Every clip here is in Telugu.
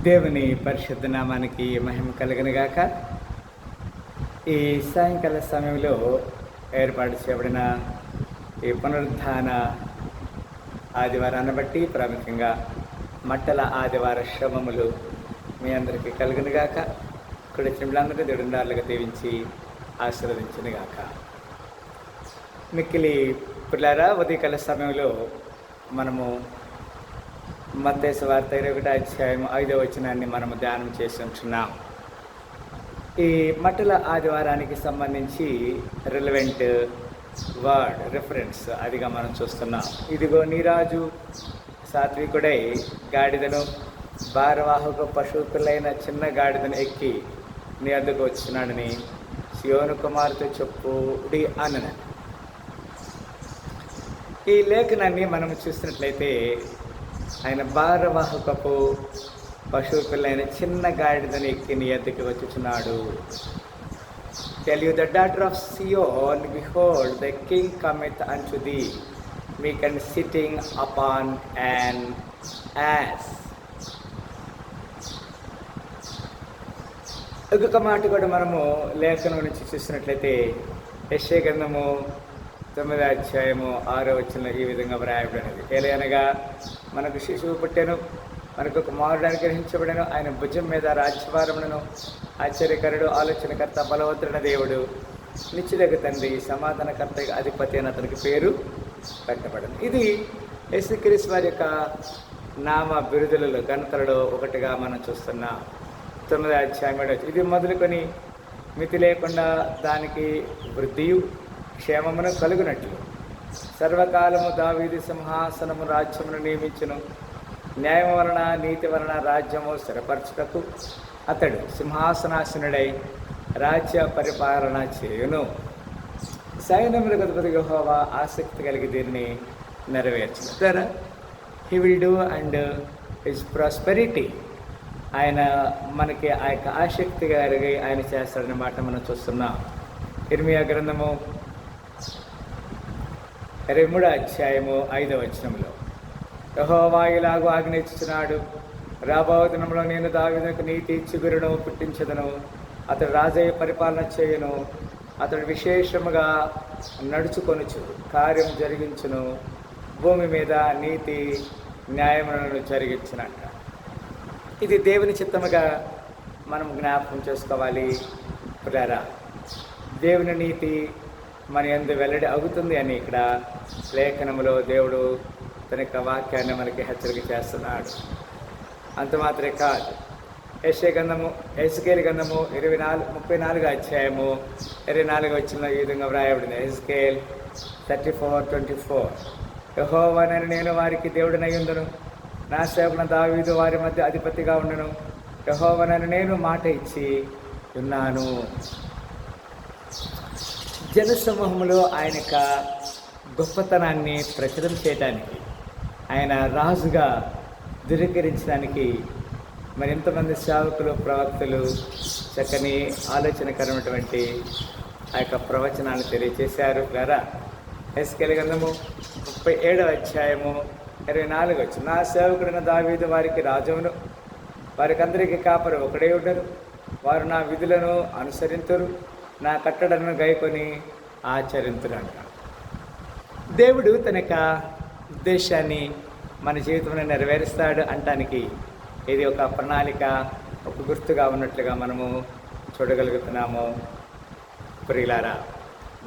దేవుని పరిశుద్ధ నామానికి మహిమ కలుగునుగాక. ఈ సాయంకాల సమయంలో ఏర్పాటు చేయబడిన ఈ పునరుద్ధాన ఆదివారాన్ని బట్టి ప్రాముఖ్యంగా మట్టల ఆదివార శ్రమములు మీ అందరికీ కలుగునుగాక. ఇక్కడ చిన్నలందరికీ దేవుడుండాలుగా దీవించి ఆశీర్వదించునుగాక. మిక్కిలి పిల్లారా, ఉదయకాల సమయంలో మనము మత్తయి సువార్త 21వ అధ్యాయం 5వ వచనాన్ని మనము ధ్యానం చేసి ఉంటున్నాం. ఈ మట్టల ఆదివారానికి సంబంధించి రిలవెంట్ వర్డ్ రిఫరెన్స్ అదిగా మనం చూస్తున్నాం. ఇదిగో నీ రాజు సాత్వికుడై గాడిదను భారవాహక పశువులైన చిన్న గాడిదను ఎక్కి నీ వద్దకు వచ్చినాడని సియోను కుమార్తె చెప్పుడి అన్నది. ఈ లేఖనాన్ని మనం చూసినట్లయితే ఆయన భారవాహకపు పశువు పిల్లైన చిన్న గాడిదని ఎక్కి నీ ఎద్దకు వచ్చుచున్నాడు. Tell you the daughter of Zion, behold the king cometh unto thee, meek and sitting upon an ass. ఇంకొక మాట కూడా మనము లేఖనం నుంచి చూసినట్లయితే యెషయా గ్రంథము 9వ అధ్యాయము 6వ వచనంలో ఈ విధంగా వ్రాయబడినది. ఏలయనగా మనకు శిశువు పుట్టెను, మనకు కుమారుడు అనుగ్రహించబడెను, ఆయన భుజం మీద రాజ్యభారములను, ఆశ్చర్యకరుడు, ఆలోచనకర్త, బలవంతుడైన దేవుడు, నిత్యుడగు తండ్రి, సమాధానకర్త, అధిపతి అని అతనికి పేరు పెట్టబడింది. ఇది యేసుక్రీస్తు వారి యొక్క నామ బిరుదులలో ఘనతలలో ఒకటిగా మనం చూస్తున్నాం. 9వ అధ్యాయం ఇది మొదలుకొని మితి లేకుండా దానికి వృద్ధియు క్షేమమును కలుగునట్లు సర్వకాలము దావీదు సింహాసనము రాజ్యమును నియమించును. న్యాయం వలన నీతి వలన రాజ్యము స్థిరపరచుటకు అతడు సింహాసనాసనుడై రాజ్య పరిపాలన చేయును. సైన్యములకు అధిపతి యెహోవా ఆసక్తి కలిగి దీన్ని నెరవేర్చును. He will do and his prosperity. ఆయన మనకి ఆ యొక్క ఆసక్తి కలిగి ఆయన చేస్తాడనే మాట మనం చూస్తున్నాం. ఇర్మియా గ్రంథము 23వ అధ్యాయము 5వ వచనంలో యెహోవా ఇలాగూ ఆజ్ఞయించుచున్నాడు, రాబో దినంలో నేను దావీదుకు నీతి చిగురును పుట్టించదను, అతడు రాజయ్య పరిపాలన చేయును, అతడు విశేషముగా నడుచుకొనుచు కార్యం జరిగించును, భూమి మీద నీతి న్యాయములను జరిగించునంట. ఇది దేవుని చిత్తముగా మనం జ్ఞాపకం చేసుకోవాలి. ప్రేరా, దేవుని నీతి మన యందు వెల్లడి అవుతుంది అని ఇక్కడ లేఖనములో దేవుడు తన యొక్క వాక్యాన్ని మనకి హెచ్చరిక చేస్తున్నాడు. అంత మాత్రమే కాదు, యెహెజ్కేలు గ్రంథము 34వ అధ్యాయము 24వ వచనంలో ఈ విధంగా వ్రాయబడింది. యెహెజ్కేలు 34:24 యెహోవానైన నేను వారికి దేవుడినయ్యుండును, నా సేవకుని దావీదు వారి మధ్య అధిపతిగా ఉండును, యెహోవానైన నేను మాట ఇచ్చి ఉన్నాను. జనసమూహంలో ఆయన యొక్క గొప్పతనాన్ని ప్రచురం చేయడానికి, ఆయన రాజుగా ధృవీకరించడానికి మరింతమంది సేవకులు, ప్రవక్తలు చక్కని ఆలోచనకరమైనటువంటి ఆ యొక్క ప్రవచనాలు తెలియజేశారు. గారా యెహెజ్కేలు గ్రంథము 37వ అధ్యాయము 24వ వచనం నా సేవకుడైన దావీదు వారికి రాజును, వారికి అందరికీ కాపరి ఒకడే ఉండరు, వారు నా విధులను అనుసరింతురు, నా కట్టడలను గైకొని ఆచరింతురంట. దేవుడు తన యొక్క ఉద్దేశాన్ని మన జీవితంలో నెరవేరుస్తాడు అంటానికి ఇది ఒక ప్రణాళిక, ఒక గుర్తుగా ఉన్నట్లుగా మనము చూడగలుగుతున్నాము. ప్రియులారా,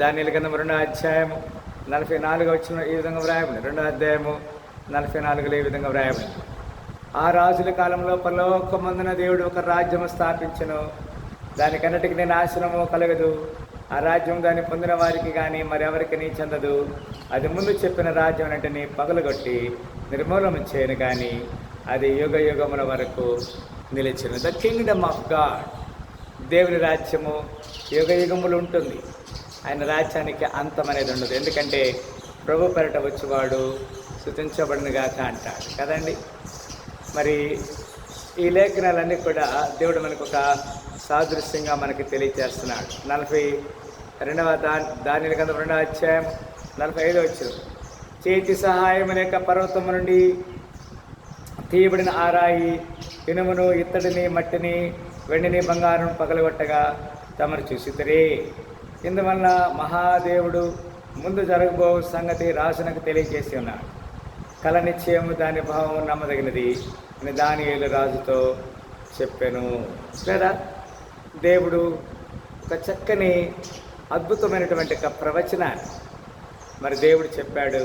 దానియేలు గ్రంథం 2వ అధ్యాయము 44వ వచనం ఈ విధంగా వ్రాయబడింది. 2వ అధ్యాయము 44లో ఈ విధంగా వ్రాయబడింది. ఆ రాజుల కాలంలో పరలోకమందున దేవుడు ఒక రాజ్యము స్థాపించెను, దానికన్నిటికీ నాశనము కలగదు, ఆ రాజ్యం దాన్ని పొందిన వారికి కానీ మరెవరికి చెందదు. అది ముందు చెప్పిన రాజ్యం అన్నింటినీ పగలగొట్టి నిర్మూలన చేయను కానీ అది యుగ యుగముల వరకు నిలిచెను. ద కింగ్డమ్ ఆఫ్ గాడ్, దేవుని రాజ్యము యుగ యుగములు ఉంటుంది. ఆయన రాజ్యానికి అంతం అనేది ఉండదు. ఎందుకంటే ప్రభు పేరట వచ్చేవాడు స్తుతించబడినగాక అంటాడు కదండి. మరి ఈ లేఖనాలన్నీ కూడా దేవుడు మనకు ఒక సాదృశ్యంగా మనకి తెలియజేస్తున్నాడు. 42వ దానియేలు గ్రంథం 2వ అధ్యాయం 45వ వచనం చేతి సహాయం లేక పర్వతము నుండి తీయబడిన ఆ రాయి ఇనుమును, ఇత్తడిని, మట్టిని, వెండిని, బంగారం పగలగొట్టగా తమరు చూసితిరి. ఇందువలన మహాదేవుడు ముందు జరగబో సంగతి రాజునకు తెలియజేసి ఉన్నాడు. కల నిశ్చయము, దాని భావం నమ్మదగినది అని దానియేలు రాజుతో చెప్పాను. లేదా దేవుడు ఒక చక్కని అద్భుతమైనటువంటి ఒక ప్రవచనాన్ని మరి దేవుడు చెప్పాడు.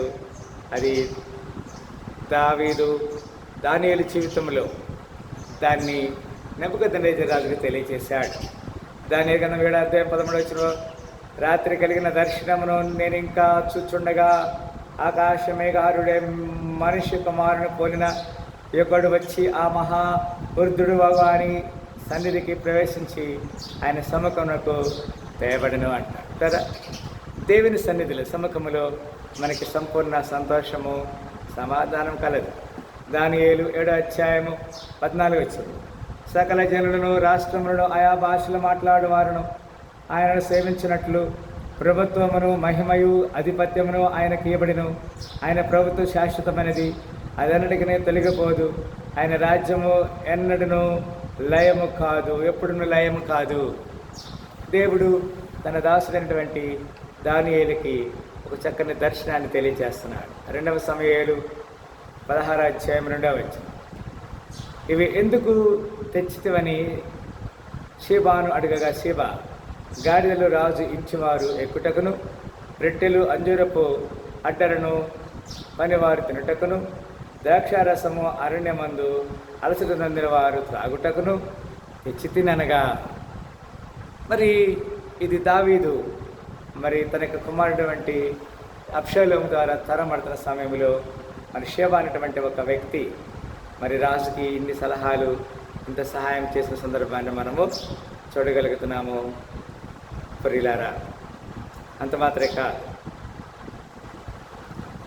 అది దానియేలు జీవితంలో దాన్ని నెబుకద్నెజరు రాజుకు తెలియజేశాడు. దానియేలు గ్రంథం 7వ అధ్యాయం 13వ వచనంలో, రాత్రి కలిగిన దర్శనమును నేను ఇంకా చూచుండగా ఆకాశ మేఘారుడే మనిషి కుమారుని పోలిన యొక్కడు వచ్చి ఆ మహా వృద్ధుడు వాని సన్నిధికి ప్రవేశించి ఆయన సముఖమునకు తేబడిను అంటారు కదా. దేవుని సన్నిధిలో సముఖములో మనకి సంపూర్ణ సంతోషము, సమాధానం కలదు. దానియేలు 7వ అధ్యాయము 14వ వచనం, సకల జనులను, రాష్ట్రములను, ఆయా భాషలు మాట్లాడువారును ఆయనను సేవించినట్లు ప్రభుత్వమును, మహిమయు, ఆధిపత్యమును ఆయనకు ఇవ్వబడిను. ఆయన ప్రభుత్వం శాశ్వతమైనది, అదన్నటికనే తొలగిపోదు. ఆయన రాజ్యము ఎన్నడను లయము కాదు, ఎప్పుడును లయము కాదు. దేవుడు తన దాసుడైనటువంటి దానియేలుకి ఒక చక్కని దర్శనాన్ని తెలియజేస్తున్నాడు. 2వ సమూయేలు 16వ అధ్యాయం 2వ వచనం, ఇవి ఎందుకు తెచ్చితివని షీబాను అడగగా, షీబా, గాడిదలు రాజు ఇంచువారు ఎక్కుటకును, రొట్టెలు, అంజూరపు అడ్డలను పనివారు తినుటకును, ద్రాక్షారసము అరణ్యమందు అలసట నందిన వారు త్రాగుటకును తెచ్చి తిననగా. మరి ఇది దావీదు మరి తన యొక్క కుమారుడు వంటి అబ్షాలోము ద్వారా తరమడుతున్న సమయంలో మరి షేబా అనేటువంటి ఒక వ్యక్తి మరి రాజుకి ఇన్ని సలహాలు, ఇంత సహాయం చేసిన సందర్భాన్ని మనము చూడగలుగుతున్నాము. ప్రియులారా, అంత మాత్రమే కాదు,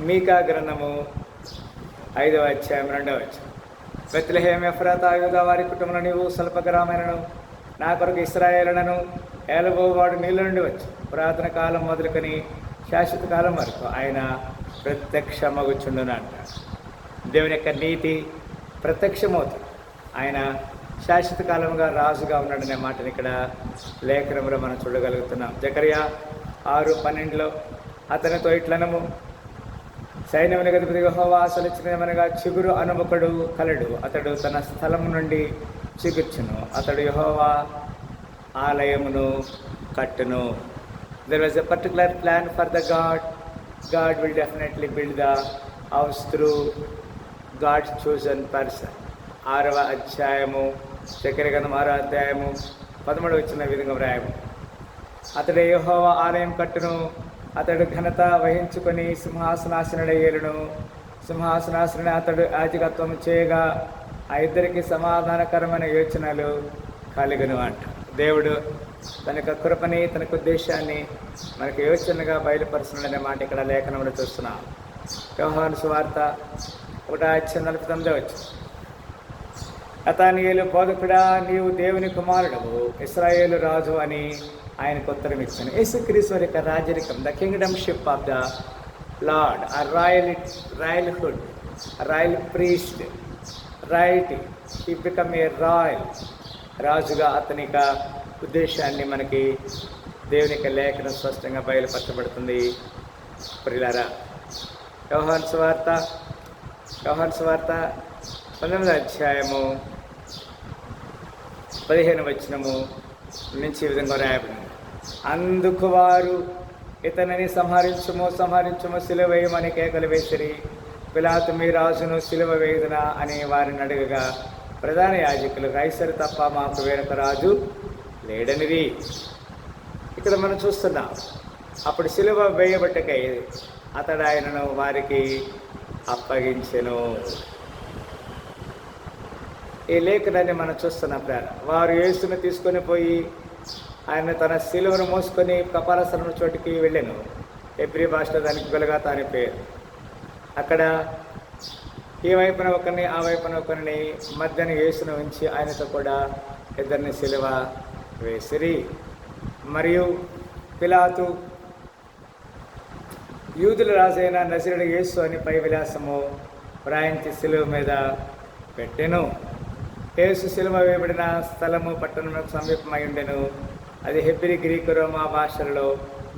మీకా గ్రంథము 5వ అధ్యాయం 2వ వచనం, బెత్లెహేము ఎఫ్రాతా యూదా వారి కుటుంబంలో నీవు స్వల్ప గ్రామములను నా కొరకు ఇశ్రాయేలులను ఏలబోవాడు నీళ్ళ నుండి వచ్చి పురాతన కాలం మొదలుకొని శాశ్వత కాలం వరకు ఆయన ప్రత్యక్షమగుచుండును అంటాడు. దేవుని యొక్క నీతి ప్రత్యక్షమవుతుంది. ఆయన శాశ్వత కాలంగా రాజుగా ఉన్నాడనే మాటని ఇక్కడ లేఖనంలో మనం చూడగలుగుతున్నాం. జకర్యా 6:12లో అతనితో ఇట్లనము, సైన్యమునికి అధిపతి యెహోవా సెలవిచ్చినదేమనగా, చిగురు అనుముఖుడు కలడు, అతడు తన స్థలము నుండి చిగుర్చును, అతడు యెహోవా ఆలయమును కట్టును. There was a particular plan for the God will definitely build the house through God's chosen person. 6వ అధ్యాయము జకర్యా గ్రంథం 6వ అధ్యాయము 13వ వచనం విధంగా వ్రాయము, అతడు యెహోవా ఆలయం కట్టును, అతడు ఘనత వహించుకొని సింహాసనాసనుడై ఏలును, సింహాసనాసనుడు అతడు యాజకత్వం చేయగా ఆ ఇద్దరికి సమాధానకరమైన యోచనలు కలుగును అంట. దేవుడు తన యొక్క కృపని, తన ఉద్దేశాన్ని మనకు యోచనగా బయలుపరుస్తున్నాడనే మాట ఇక్కడ లేఖనంలో చూస్తున్నాం. యోహాను సువార్త 1:49 వచనం, నతనయేలు, బోధకుడా, నీవు దేవుని కుమారుడవు, ఇశ్రాయేలు రాజు అని ఆయనకు ఉత్తరం ఇచ్చాను. యేసుక్రీస్తు యొక్క రాజరికం, the kingdomship of the lord, ఆ royalhood, royal priest, royalty, he become a royal, రాజుగా అతని యొక్క ఉద్దేశాన్ని మనకి దేవుని యొక్క లేఖనం స్పష్టంగా బయలుపరచబడుతుంది. ప్రియులారా, యోహాను సువార్త 19వ అధ్యాయము 15వ వచనము నుంచి ఈ విధంగా రాయబడింది, అందుకు వారు ఇతనిని సంహరించుము, సిలువ వేయమని కేకలు వేసిరి. పిలాతు, మీ రాజును సిలువ వేయుదునా అని వారిని అడగగా, ప్రధాన యాజకులు, కైసరు తప్ప మాకు వేరొక రాజు లేడనిది. ఇక్కడ మనం చూస్తున్నాం, అప్పుడు సిలువ వేయబట్టకై అతడు ఆయనను వారికి అప్పగించెను. ఈ లేఖనాన్ని మనం చూస్తున్నాం. వారు యేసును తీసుకొని పోయి ఆయన తన సిలువను మోసుకొని కపాలస్థలం చోటికి వెళ్ళాను. హెబ్రీ భాషలో దానికి గొలగతా అని పేరు. అక్కడ ఈ వైపున ఒకరిని, ఆ వైపున ఒకరిని, మధ్యన యేసును ఉంచి ఆయనతో కూడా ఇద్దరిని సిలువ వేసిరి. మరియు పిలాతు యూదుల రాజైన నజరుడు యేసు అని పై విలాసము వ్రాయించి సిలువ మీద పెట్టెను. యేసు శిలువ వేయబడిన స్థలము పట్టణమునకు సమీపమై ఉండెను. అది హెబ్రీ, గ్రీకు, రోమా భాషలలో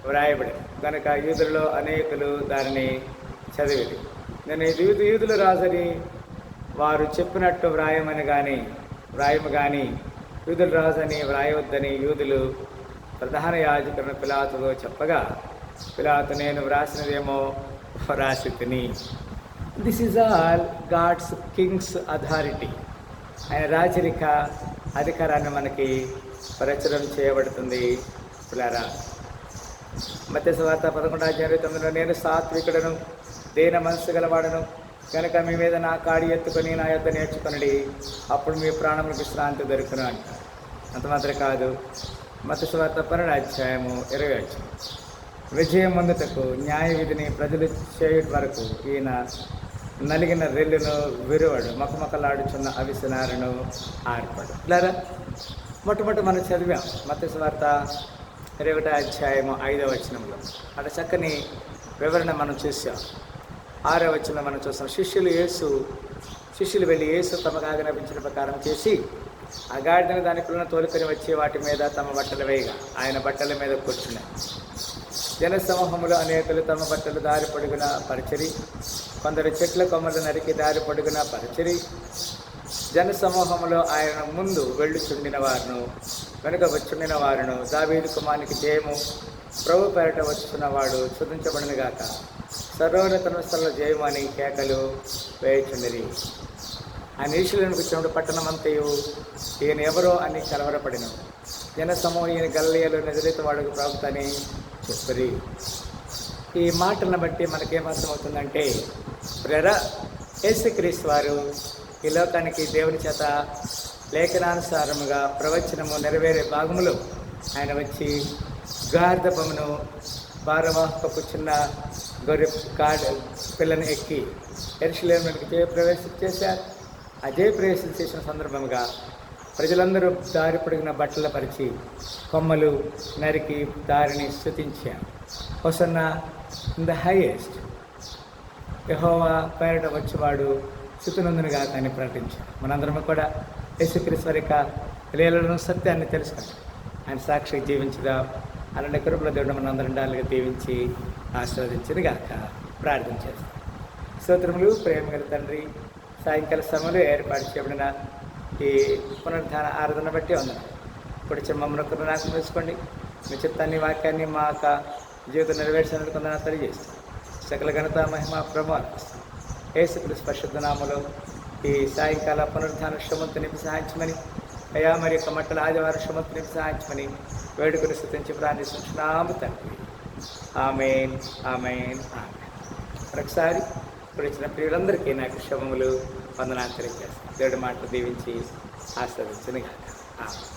వ్రాయబడింది కనుక యూదులలో అనేకులు దానిని చదివిది. నేను యూదుల రాజని వారు చెప్పినట్టు వ్రాయము కానీ యూదుల రాజని వ్రాయవద్దని యూదులు ప్రధాన యాజకులను పిలాతుతో చెప్పగా, పిలాతు నేను వ్రాసినదేమో వ్రాసి తిని. This is all God's kings authority. ఆయన రాజరిక అధికారాన్ని మనకి ప్రచురం చేయబడుతుంది. పిల్లరా, మత్తయి సువార్త 11:29 నేను సాత్వికుడను, దీన మనస్సు గలవాడను కనుక మీ మీద నా కాడి ఎత్తుకొని నా యొద్ద నేర్చుకొనడి, అప్పుడు మీ ప్రాణములకు విశ్రాంతి దొరుకును అంటారు. అంత మాత్రం కాదు, మత్తయి సువార్త 12:20 విజయం పొందుటకు న్యాయ విధిని ప్రజలు చేయుట వరకు ఈయన నలిగిన రెల్లును విరువడు, మకమకలాడుచున్న అవిసనారను ఆర్పడు. ఇలారా మొట్టమొదటి మనం చదివాం మత్తయి సువార్త 21:5 అక్కడ చక్కని వివరణ మనం చూసాం. 6వ వచనంలో మనం చూస్తాం, శిష్యులు వెళ్ళి యేసు తమకు ఆజ్ఞాపించిన ప్రకారం చేసి ఆ గాడిదను దాని పిల్లలను తోలుకొని వచ్చి వాటి మీద తమ బట్టలు వేయగా ఆయన బట్టల మీద కూర్చున్నారు. జన సమూహములో అనేకులు తమ బట్టలు దారి పొడుగున పరిచరి, కొందరు చెట్ల కొమ్మలు నరికి దారి పొడుగున పరిచరి. జన సమూహములో ఆయన ముందు వెళ్ళుచుండిన వారును వెనుక వచ్చుండిన వారును దావీదు కుమారునికి జయము, ప్రభు పేరట వచ్చున్నవాడు స్తుతించబడును గాక, సర్వోన్నత స్థలంలో జయము అని కేకలు వేయుచుండిరి. ఆ నిరీక్షలను వచ్చినప్పుడు పట్టణమంతయు ఈయన ఎవరో అని కలవరపడిన. జన సమూహం ఈయన గలిలయలో నజరేతు వాడుకు ప్రవక్త అని చెప్పరి. ఈ మాటలను బట్టి మనకేమర్థమవుతుందంటే, యేసుక్రీస్తు వారు ఈ లోకానికి దేవుని చేత లేఖనానుసారముగా ప్రవచనము నెరవేరే భాగములో ఆయన వచ్చి గార్ధపమును భారవాహకపు చిన్న గొర్రె పిల్లను ఎక్కి యెరూషలేములోకి ప్రవేశం చేశారు. అదే ప్రవేశం చేసిన సందర్భంగా ప్రజలందరూ దారి పొడిగిన బట్టలు పరిచి కొమ్మలు నరికి దారిని స్తుతించారు. హోసన్నా ఇన్ ద హైయెస్ట్, యెహోవా పేరట వచ్చేవాడు స్తుతినందునుగా అని ప్రకటించారు. మనందరం కూడా యేసుక్రీస్తు వారి యొక్క లీలలను సత్యాన్ని తెలుసుకుంటాం. ఆయన సాక్షి జీవించగా అలాంటి కృపల దేవుడు మనందరం డాలుగా దీవించి ఆశీర్వదించింది గాక ప్రార్థన చేస్తాం. స్తోత్రములు ప్రేమ గల తండ్రి, సాయంకాల సమయంలో ఏర్పాటు చేయబడిన ఈ పునరుద్ధాన ఆరాధన బట్టి వందనాలు. ఇప్పుడు మమ్మల్ని ఒకరు నాకు తెలుసుకోండి. మీ చిత్తాన్ని వాక్యాన్ని మా యొక్క జీవితం నెరవేర్చినందుకు వందనాలు తెలియజేస్తాం. సకల ఘనత మహిమ ప్రభావం యేసుక్రీస్తు పరిశుద్ధ నామములో ఈ సాయంకాల పునరుద్ధాన శ్రమంతో నింపి సహాయించమని, అయ్యా మరి యొక్క మట్టల ఆదివారం శ్రమంతో నింపి సహాయించమని వేడుకలు స్తుతించి ప్రార్థిస్తున్నాము తండ్రి. ఆమేన్ ఆమేన్ ఆమేన్. మరొకసారి ఇప్పుడు ఇచ్చిన ప్రియులందరికీ నాకు శుభములు వందనాలు తెలియజేస్తాను. దేవుడి మాటలు దీవించి ఆశీర్వదించును గాక. ఆమేన్.